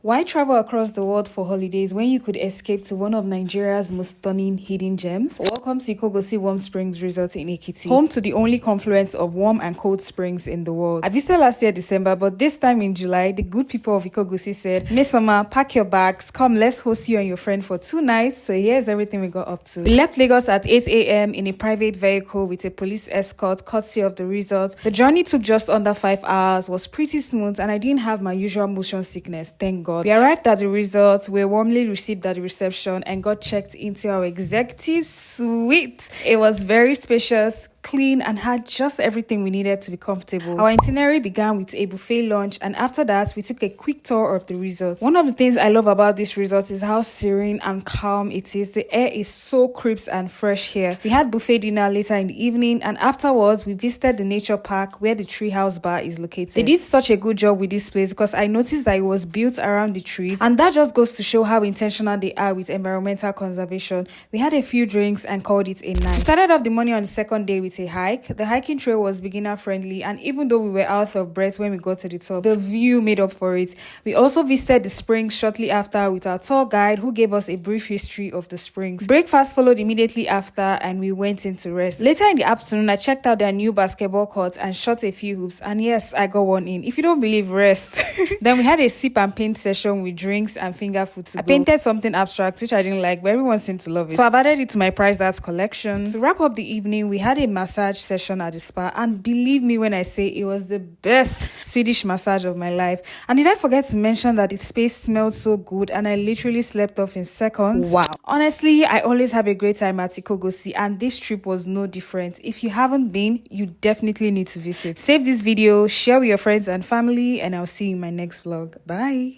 Why travel across the world for holidays when you could escape to one of Nigeria's most stunning hidden gems? Welcome to Ikogosi Warm Springs Resort in Ekiti, home to the only confluence of warm and cold springs in the world. I visited last year December, but this time in July, the good people of Ikogosi said, Mmesoma, pack your bags, come, let's host you and your friend for 2 nights. So here's everything we got up to. We left Lagos at 8 a.m. in a private vehicle with a police escort, courtesy of the resort. The journey took just under 5 hours, was pretty smooth, and I didn't have my usual motion sickness, thank God. We arrived at the resort, we were warmly received at the reception, and got checked into our executive suite. It was very spacious, clean, and had just everything we needed to be comfortable. Our itinerary began with a buffet lunch, and after that we took a quick tour of the resort. One of the things I love about this resort is how serene and calm it is. The air is so crisp and fresh here. We had buffet dinner later in the evening, and afterwards we visited the nature park where the treehouse bar is located. They did such a good job with this place because I noticed that it was built around the trees, and that just goes to show how intentional they are with environmental conservation. We had a few drinks and called it a night. We started off the morning on the second day with a hike. The hiking trail was beginner friendly, and even though we were out of breath when we got to the top, the view made up for it. We also visited the springs shortly after with our tour guide, who gave us a brief history of the springs. Breakfast followed immediately after, and we went into rest. Later in the afternoon, I checked out their new basketball court and shot a few hoops, and yes, I got one in. If you don't believe, rest. Then we had a sip and paint session with drinks and finger food to go. I painted something abstract which I didn't like, but everyone seemed to love it, so I've added it to my prized arts collection. To wrap up the evening, we had a massage session at the spa, and believe me when I say it was the best Swedish massage of my life. And did I forget to mention that the space smelled so good, and I literally slept off in seconds. Wow. Honestly, I always have a great time at Ikogosi, and this trip was no different. If you haven't been, you definitely need to visit. Save this video, share with your friends and family, and I'll see you in my next vlog. Bye.